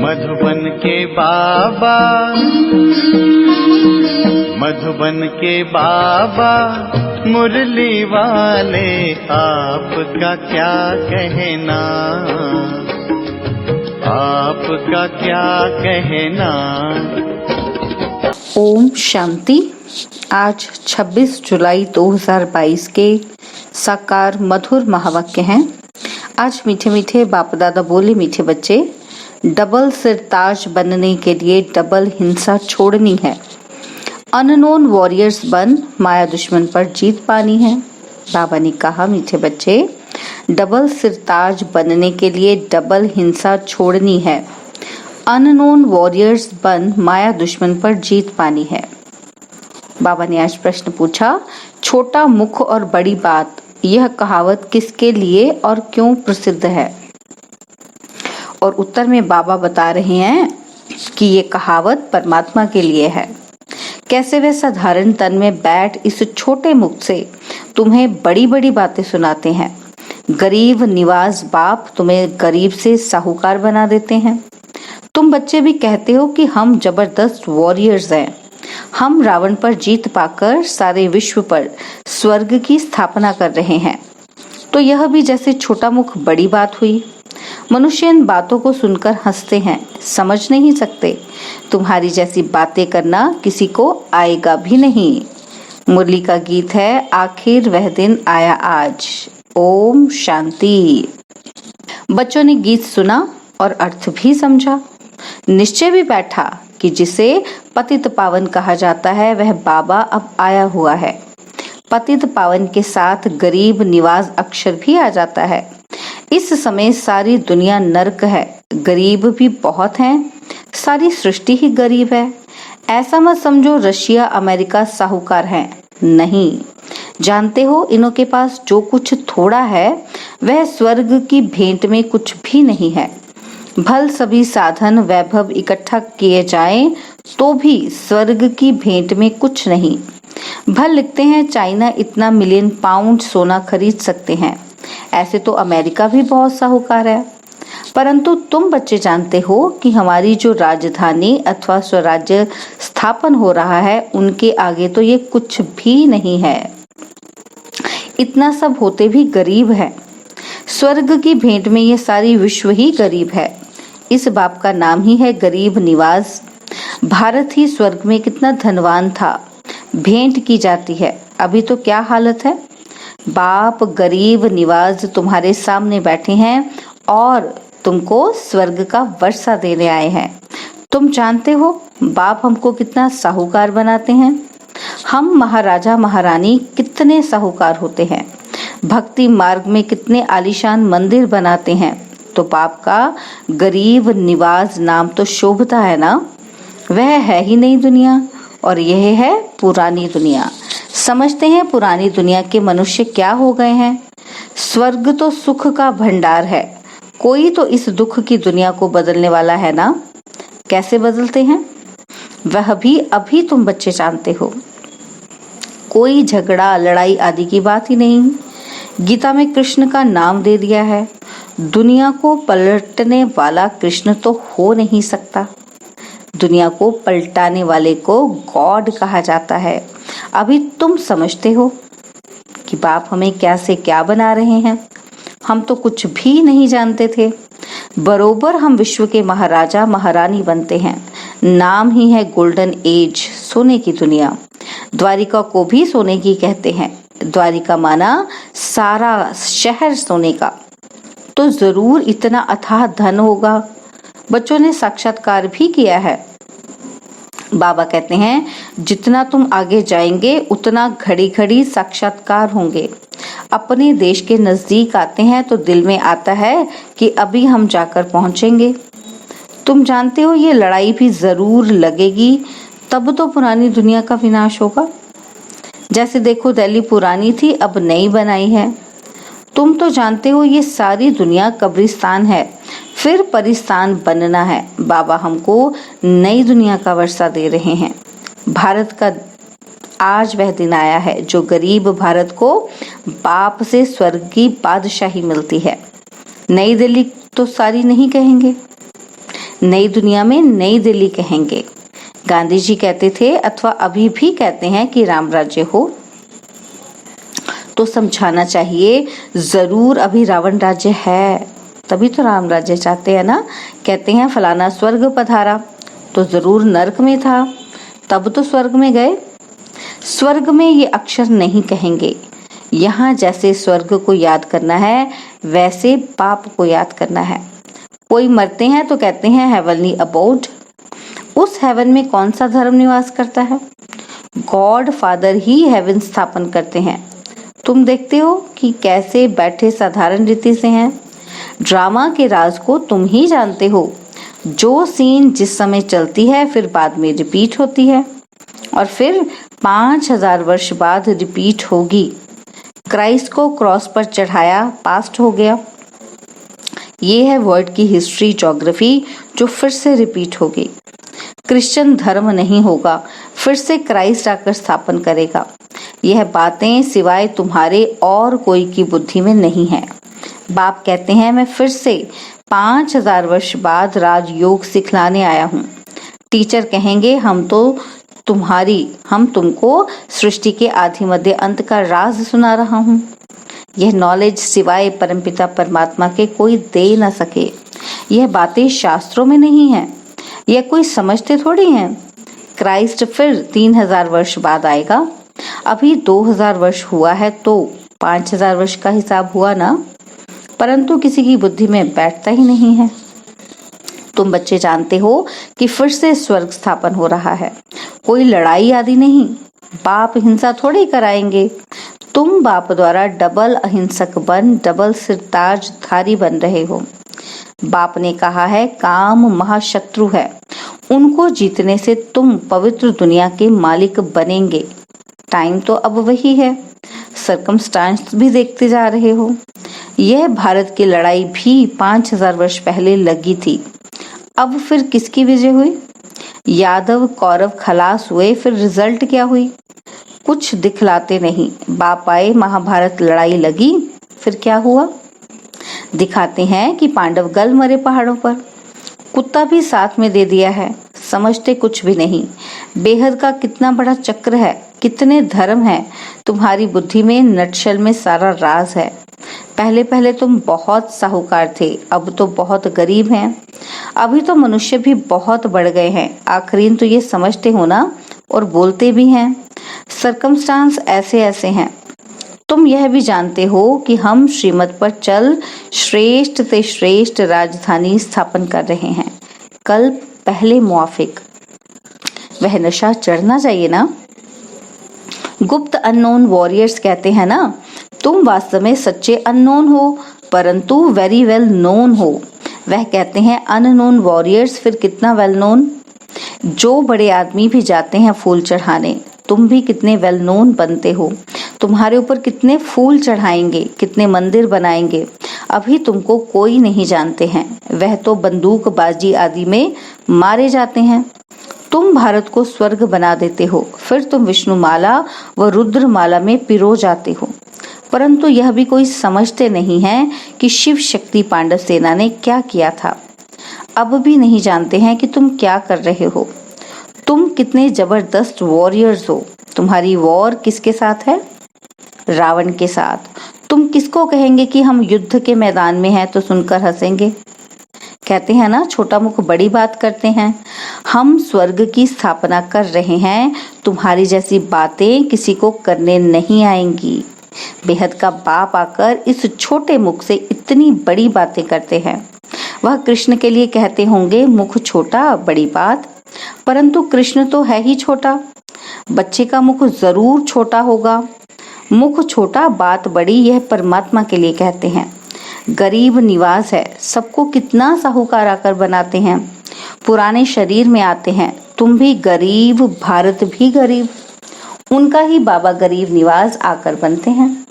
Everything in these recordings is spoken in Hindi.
मधुबन के बाबा, मधुबन के बाबा मुरली वाले, आपका क्या कहना, आपका क्या कहना। ओम शांति। आज 26 जुलाई 2022 के साकार मधुर महावाक्य हैं। आज मीठे मीठे बाप दादा बोले, मीठे बच्चे, डबल सिरताज बनने के लिए डबल हिंसा छोड़नी है। अननोन वॉरियर्स बन माया दुश्मन पर जीत पानी है। बाबा ने कहा, मीठे बच्चे, डबल सिरताज बनने के लिए डबल हिंसा छोड़नी है। अननोन वॉरियर्स बन माया दुश्मन पर जीत पानी है। बाबा ने आज प्रश्न पूछा, छोटा मुख और बड़ी बात, यह कहावत किसके लिए और क्यों प्रसिद्ध है? और उत्तर में बाबा बता रहे हैं कि ये कहावत परमात्मा के लिए है। कैसे वे साधारण तन में बैठ इस छोटे मुख से तुम्हें बड़ी बड़ी बातें सुनाते हैं। गरीब निवाज बाप तुम्हें गरीब से साहूकार बना देते हैं। तुम बच्चे भी कहते हो कि हम जबरदस्त वॉरियर्स हैं। हम रावण पर जीत पाकर सारे विश्व पर स्वर्ग की स्थापना कर रहे हैं। तो यह भी जैसे छोटा मुख बड़ी बात हुई। मनुष्य इन बातों को सुनकर हंसते हैं, समझ नहीं सकते। तुम्हारी जैसी बातें करना किसी को आएगा भी नहीं। मुरली का गीत है, आखिर वह दिन आया आज। ओम शांति। बच्चों ने गीत सुना और अर्थ भी समझा। निश्चय भी बैठा कि जिसे पतित पावन कहा जाता है वह बाबा अब आया हुआ है। पतित पावन के साथ गरीब निवाज अक्षर भी आ जाता है। इस समय सारी दुनिया नरक है, गरीब भी बहुत हैं, सारी सृष्टि ही गरीब है। ऐसा मत समझो रशिया अमेरिका साहूकार हैं, नहीं। जानते हो, इनों के पास जो कुछ थोड़ा है वह स्वर्ग की भेंट में कुछ भी नहीं है। भल सभी साधन वैभव इकट्ठा किए जाएं तो भी स्वर्ग की भेंट में कुछ नहीं। भल लिखते हैं चाइना इतना मिलियन पाउंड सोना खरीद सकते हैं, ऐसे तो अमेरिका भी बहुत साहूकार है। परंतु तुम बच्चे जानते हो कि हमारी जो राजधानी अथवा स्वराज्य स्थापन हो रहा है उनके आगे तो ये कुछ भी नहीं है। इतना सब होते भी गरीब है। स्वर्ग की भेंट में ये सारी विश्व ही गरीब है। इस बाप का नाम ही है गरीब निवाज। भारत ही स्वर्ग में कितना धनवान था, भेंट की जाती है। अभी तो क्या हालत है। बाप गरीब निवाज तुम्हारे सामने बैठे हैं और तुमको स्वर्ग का वर्षा देने आए हैं। तुम जानते हो बाप हमको कितना साहूकार बनाते हैं। हम महाराजा महारानी कितने साहूकार होते हैं। भक्ति मार्ग में कितने आलीशान मंदिर बनाते हैं। तो बाप का गरीब निवाज नाम तो शोभता है ना। वह है ही नई दुनिया और यह है पुरानी दुनिया। समझते हैं पुरानी दुनिया के मनुष्य क्या हो गए हैं। स्वर्ग तो सुख का भंडार है, कोई तो इस दुख की दुनिया को बदलने वाला है ना। कैसे बदलते हैं वह भी अभी तुम बच्चे जानते हो। कोई झगड़ा लड़ाई आदि की बात ही नहीं। गीता में कृष्ण का नाम दे दिया है। दुनिया को पलटने वाला कृष्ण तो हो नहीं सकता। दुनिया को पलटाने वाले को गॉड कहा जाता है। अभी तुम समझते हो कि बाप हमें क्या से क्या बना रहे हैं। हम तो कुछ भी नहीं जानते थे। बरोबर हम विश्व के महाराजा महारानी बनते हैं। नाम ही है गोल्डन एज, सोने की दुनिया। द्वारिका को भी सोने की कहते हैं। द्वारिका माना सारा शहर सोने का। तो जरूर इतना अथाह धन होगा। बच्चों ने साक्षात्कार भी किया है। बाबा कहते हैं जितना तुम आगे जाएंगे उतना घड़ी घड़ी साक्षात्कार होंगे। अपने देश के नजदीक आते हैं तो दिल में आता है कि अभी हम जाकर पहुंचेंगे। तुम जानते हो ये लड़ाई भी जरूर लगेगी, तब तो पुरानी दुनिया का विनाश होगा। जैसे देखो दिल्ली पुरानी थी, अब नई बनाई है। तुम तो जानते हो ये सारी दुनिया कब्रिस्तान है, फिर परिस्तान बनना है। बाबा हमको नई दुनिया का वर्षा दे रहे हैं। भारत का आज वह दिन आया है जो गरीब भारत को बाप से स्वर्ग की बादशाही मिलती है। नई दिल्ली तो सारी नहीं कहेंगे। नई दुनिया में नई दिल्ली कहेंगे। गांधी जी कहते थे अथवा अभी भी कहते हैं कि राम राज्य हो, तो समझाना चाहिए जरूर अभी रावण राज्य है, तभी तो राम राज्य चाहते हैं ना। कहते हैं फलाना स्वर्ग पधारा, तो जरूर नरक में था, तब तो स्वर्ग में गए। स्वर्ग में ये अक्षर नहीं कहेंगे। यहाँ जैसे स्वर्ग को याद करना है वैसे पाप को याद करना है। कोई मरते हैं तो कहते हैं हेवनली अबोर्ड। उस हेवन में कौन सा धर्म निवास करता है? गॉड फादर ही हेवन स्थापन करते हैं। तुम देखते हो कि कैसे बैठे साधारण रीति से हैं। ड्रामा के राज को तुम ही जानते हो। जो सीन जिस समय चलती है फिर बाद में रिपीट होती है और फिर 5000 वर्ष बाद रिपीट होगी। क्राइस्ट को क्रॉस पर चढ़ाया, पास्ट हो गया। ये है वर्ल्ड की हिस्ट्री ज्योग्राफी जो फिर से रिपीट होगी। क्रिश्चियन धर्म नहीं होगा, फिर से क्राइस्ट आकर स्थापन करेगा। यह बातें सिवाय तुम्हारे और कोई की बुद्धि में नहीं है। बाप कहते हैं मैं फिर से 5000 वर्ष बाद राजयोग सिखलाने आया हूँ। टीचर कहेंगे हम तुमको सृष्टि के आदि मध्य अंत का राज सुना रहा हूँ। यह नॉलेज सिवाय परमपिता परमात्मा के कोई दे न सके। यह बातें शास्त्रों में नहीं है, यह कोई समझते थोड़ी हैं। क्राइस्ट फिर 3000 वर्ष बाद आएगा। अभी 2000 वर्ष हुआ है तो 5000 वर्ष का हिसाब हुआ ना, परंतु किसी की बुद्धि में बैठता ही नहीं है। तुम बच्चे जानते हो कि फिर से स्वर्ग स्थापन हो रहा है। कोई लड़ाई आदि नहीं, बाप हिंसा थोड़ी कराएंगे। तुम बाप द्वारा डबल अहिंसक बन डबल सिरताजधारी बन रहे हो। बाप ने कहा है काम महाशत्रु है, उनको जीतने से तुम पवित्र दुनिया के मालिक बनेंगे। टाइम तो अब वही है, सर्कमस्टांस भी देखते जा रहे हो। यह भारत की लड़ाई भी 5000 वर्ष पहले लगी थी। अब फिर किसकी विजय हुई? यादव कौरव खलास हुए, फिर रिजल्ट क्या हुई? कुछ दिखलाते नहीं। बाप आए, महाभारत लड़ाई लगी, फिर क्या हुआ? दिखाते हैं कि पांडव गल मरे पहाड़ों पर, कुत्ता भी साथ में दे दिया है। समझते कुछ भी नहीं। बेहद का कितना बड़ा चक्र है, कितने धर्म है। तुम्हारी बुद्धि में नटशल में सारा राज है। पहले पहले तुम बहुत साहूकार थे, अब तो बहुत गरीब हैं। अभी तो मनुष्य भी बहुत बढ़ गए हैं। आखिरीन तो ये समझते हो ना, और बोलते भी हैं। सर्कमस्टांस ऐसे ऐसे हैं। तुम यह भी जानते हो कि हम श्रीमत पर चल श्रेष्ठ से श्रेष्ठ राजधानी स्थापन कर रहे हैं। कल पहले मुआफिक। वह नशा चढ़ना चाहिए ना। गुप्त अननोन वॉरियर्स कहते हैं ना, तुम वास्तव में सच्चे अननोन हो परंतु वेरी वेल नोन हो। वह कहते हैं अननोन वॉरियर्स, फिर कितना वेल नोन। जो बड़े आदमी भी जाते हैं फूल चढ़ाने, तुम भी कितने वेल नोन बनते हो। तुम्हारे ऊपर कितने फूल चढ़ाएंगे, कितने मंदिर बनाएंगे। अभी तुमको कोई नहीं जानते हैं, वह तो बंदूकबाजी आदि में मारे जाते हैं। तुम भारत को स्वर्ग बना देते हो, फिर तुम विष्णुमाला व रुद्रमाला में पिरो जाते हो। परंतु यह भी कोई समझते नहीं है कि शिव शक्ति पांडव सेना ने क्या किया था। अब भी नहीं जानते हैं कि तुम क्या कर रहे हो। तुम कितने जबरदस्त वॉरियर्स हो। तुम्हारी वॉर किसके साथ है? रावण के साथ। तुम किसको कहेंगे कि हम युद्ध के मैदान में हैं तो सुनकर हंसेंगे। कहते हैं ना छोटा मुख बड़ी बात करते हैं। हम स्वर्ग की स्थापना कर रहे हैं, तुम्हारी जैसी बातें किसी को करने नहीं आएंगी। बेहद का बाप आकर इस छोटे मुख से इतनी बड़ी बातें करते हैं। वह कृष्ण के लिए कहते होंगे मुख छोटा बड़ी बात, परंतु कृष्ण तो है ही छोटा। बच्चे का मुख जरूर छोटा होगा। मुख छोटा बात बड़ी, यह परमात्मा के लिए कहते हैं। गरीब निवास है, सबको कितना साहूकार आकर बनाते हैं। पुराने शरीर में आते हैं। तुम भी गरीब, भारत भी गरीब, उनका ही बाबा गरीब निवास आकर बनते हैं।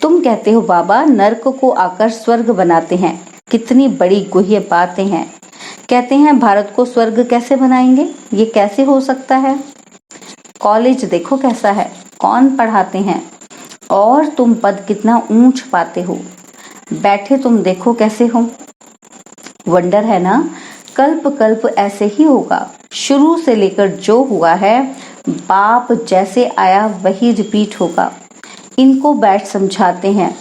तुम कहते हो बाबा नरक को आकर स्वर्ग बनाते हैं। कितनी बड़ी गुह्य बातें हैं। कहते हैं भारत को स्वर्ग कैसे बनाएंगे, ये कैसे हो सकता है। कॉलेज देखो कैसा है, कौन पढ़ाते हैं, और तुम पद कितना ऊंच पाते हो। बैठे तुम देखो कैसे हो। वंडर है ना। कल्प कल्प ऐसे ही होगा। शुरू से लेकर जो हुआ है, बाप जैसे आया वही रिपीट होगा। इनको बैठ समझाते हैं।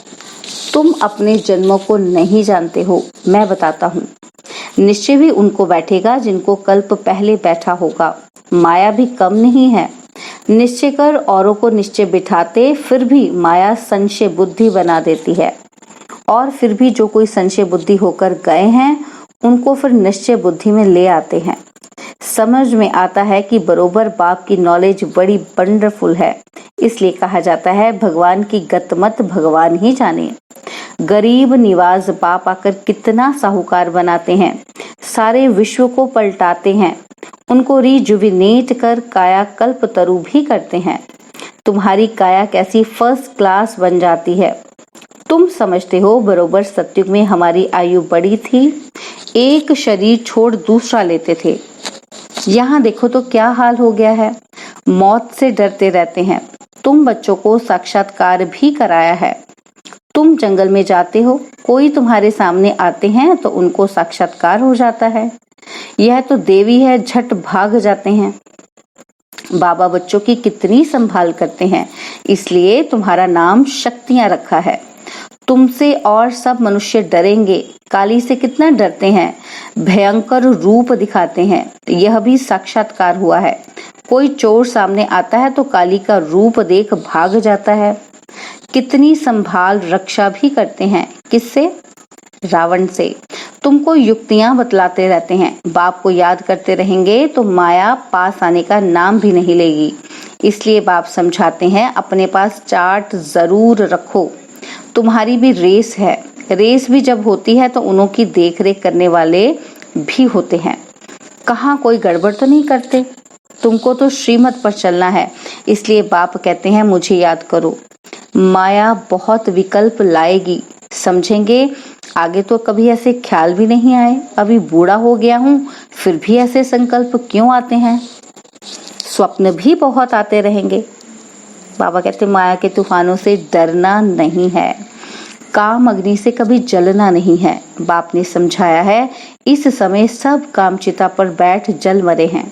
तुम अपने जन्मों को नहीं जानते हो, मैं बताता हूँ। निश्चय भी उनको बैठेगा जिनको कल्प पहले बैठा होगा। माया भी कम नहीं है। निश्चय कर औरों को निश्चय बिठाते, फिर भी माया संशय बुद्धि बना देती है। और फिर भी जो कोई संशय बुद्धि होकर गए हैं, उनको फिर निश्चय बुद्धि में ले आते हैं। समझ में आता है कि बरोबर बाप की नॉलेज बड़ी वंडरफुल है। इसलिए कहा जाता है, भगवान की गतमत भगवान ही जाने। गरीब निवाज बाप आकर कितना साहूकार बनाते हैं, सारे विश्व को पलटाते हैं, उनको रिजुविनेट कर काया कल्प तरु भी करते हैं। तुम्हारी काया कैसी फर्स्ट क्लास बन जाती है। तुम समझते हो बरोबर सतयुग में हमारी आयु बड़ी थी, एक शरीर छोड़ दूसरा लेते थे। यहाँ देखो तो क्या हाल हो गया है। मौत से डरते रहते हैं। तुम बच्चों को साक्षात्कार भी कराया है। तुम जंगल में जाते हो, कोई तुम्हारे सामने आते हैं तो उनको साक्षात्कार हो जाता है। यह तो देवी है, झट भाग जाते हैं। बाबा बच्चों की कितनी संभाल करते हैं, इसलिए तुम्हारा नाम शक्तियां रखा है। तुमसे और सब मनुष्य डरेंगे। काली से कितना डरते हैं, भयंकर रूप दिखाते हैं। यह भी साक्षात्कार हुआ है। कोई चोर सामने आता है तो काली का रूप देख भाग जाता है। कितनी संभाल रक्षा भी करते हैं। किससे? रावण से। तुमको युक्तियां बतलाते रहते हैं। बाप को याद करते रहेंगे तो माया पास आने का नाम भी नहीं लेगी। इसलिए बाप समझाते हैं, अपने पास चार्ट जरूर रखो। तुम्हारी भी रेस है। रेस भी जब होती है तो उन्हों की देख रेख करने वाले भी होते हैं। कहाँ कोई गड़बड़ तो नहीं करते। तुमको तो श्रीमत पर चलना है। इसलिए बाप कहते हैं, मुझे याद करो। माया बहुत विकल्प लाएगी, समझेंगे। आगे तो कभी ऐसे ख्याल भी नहीं आए। अभी बूढ़ा हो गया हूँ, फिर भी ऐसे संकल्प क्यों आते हैं। स्वप्न भी बहुत आते रहेंगे। बाबा कहते, माया के तूफानों से डरना नहीं है, काम अग्नि से कभी जलना नहीं है। बाप ने समझाया है, इस समय सब कामचिता पर बैठ जल मरे हैं,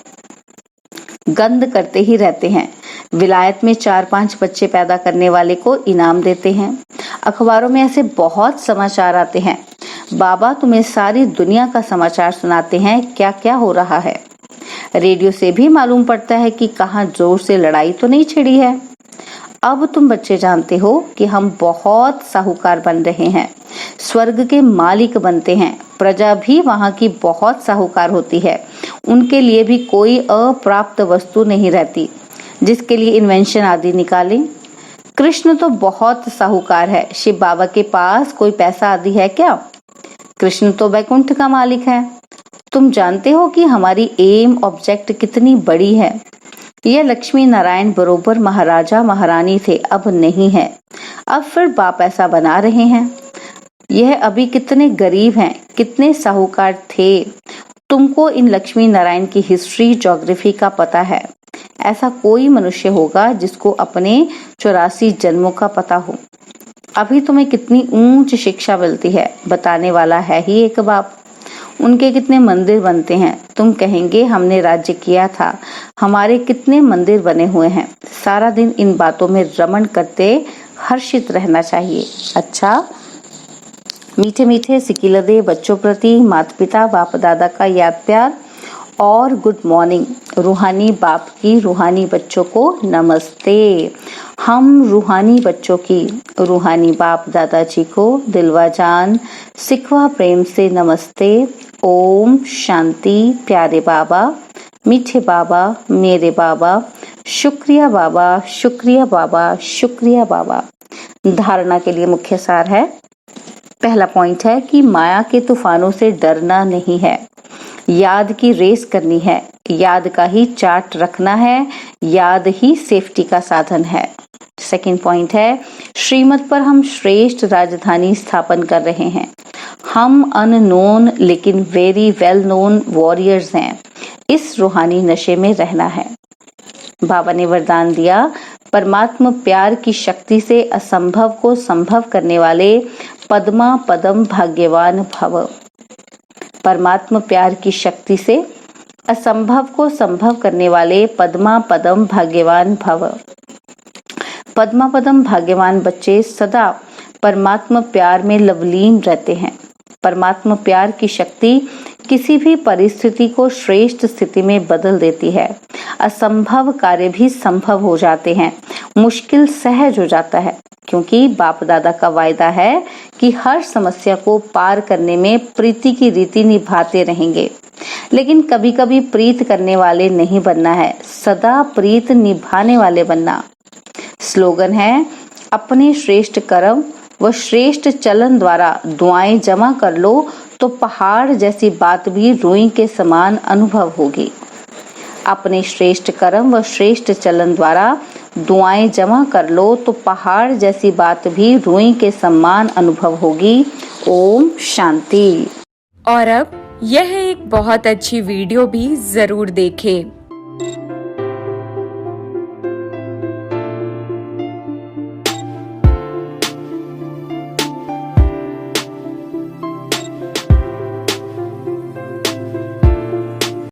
गंध करते ही रहते हैं। विलायत में 4-5 बच्चे पैदा करने वाले को इनाम देते हैं। अखबारों में ऐसे बहुत समाचार आते हैं। बाबा तुम्हें सारी दुनिया का समाचार सुनाते हैं, क्या क्या हो रहा है। रेडियो से भी मालूम पड़ता है कि कहाँ जोर से लड़ाई तो नहीं छिड़ी है। अब तुम बच्चे जानते हो कि हम बहुत साहूकार बन रहे हैं, स्वर्ग के मालिक बनते हैं। प्रजा भी वहाँ की बहुत साहूकार होती है। उनके लिए भी कोई अप्राप्त वस्तु नहीं रहती जिसके लिए इन्वेंशन आदि निकाले। कृष्ण तो बहुत साहूकार है। शिव बाबा के पास कोई पैसा आदि है क्या? कृष्ण तो वैकुंठ का मालिक है। तुम जानते हो कि हमारी एम ऑब्जेक्ट कितनी बड़ी है। यह लक्ष्मी नारायण बरोबर महाराजा महारानी थे, अब नहीं है। अब फिर बाप ऐसा बना रहे हैं। यह अभी कितने गरीब हैं, कितने साहूकार थे। तुमको इन लक्ष्मी नारायण की हिस्ट्री ज्योग्राफी का पता है। ऐसा कोई मनुष्य होगा जिसको अपने 84 जन्मों का पता हो। अभी तुम्हें कितनी ऊंच शिक्षा मिलती है, बताने वाला है ही एक बाप। उनके कितने मंदिर बनते हैं। तुम कहेंगे हमने राज्य किया था, हमारे कितने मंदिर बने हुए हैं। सारा दिन इन बातों में रमण करते हर्षित रहना चाहिए। अच्छा, मीठे मीठे सिकिलदे बच्चों प्रति माता पिता बाप दादा का याद प्यार और गुड मॉर्निंग। रूहानी बाप की रूहानी बच्चों को नमस्ते। हम रूहानी बच्चों की रूहानी बाप दादाजी को दिलवा जान सिखवा प्रेम से नमस्ते। ओम शांति। प्यारे बाबा, मीठे बाबा, मेरे बाबा, शुक्रिया बाबा, शुक्रिया बाबा, शुक्रिया बाबा। धारणा के लिए मुख्य सार है। पहला पॉइंट है कि माया के तूफानों से डरना नहीं है, याद की रेस करनी है। याद का ही चार्ट रखना है, याद ही सेफ्टी का साधन है। सेकंड पॉइंट है, श्रीमत पर हम श्रेष्ठ राजधानी स्थापन कर रहे हैं। हम अननोन लेकिन वेरी वेल नोन वॉरियर्स हैं। इस रूहानी नशे में रहना है। बाबा ने वरदान दिया, परमात्मा प्यार की शक्ति से असंभव को संभव करने वाले पद्मा पदम भाग्यवान भव। परमात्मा प्यार की शक्ति से असंभव को संभव करने वाले पद्मा पदम भाग्यवान भव। पद्मा पदम भाग्यवान बच्चे सदा परमात्मा प्यार में लवलीन रहते हैं। परमात्मा प्यार की शक्ति किसी भी परिस्थिति को श्रेष्ठ स्थिति में बदल देती है। असंभव कार्य भी संभव हो जाते हैं, मुश्किल सहज हो जाता है, क्योंकि बाप दादा का वायदा है कि हर समस्या को पार करने में प्रीति की रीति निभाते रहेंगे। लेकिन कभी कभी प्रीत करने वाले नहीं बनना है, सदा प्रीत निभाने वाले बनना। स्लोगन है, अपने श्रेष्ठ कर्म व श्रेष्ठ चलन द्वारा दुआएं जमा कर लो तो पहाड़ जैसी बात भी रुई के समान अनुभव होगी। अपने श्रेष्ठ कर्म व श्रेष्ठ चलन द्वारा दुआएं जमा कर लो तो पहाड़ जैसी बात भी रुई के समान अनुभव होगी। ओम शांति। और अब यह एक बहुत अच्छी वीडियो भी जरूर देखें।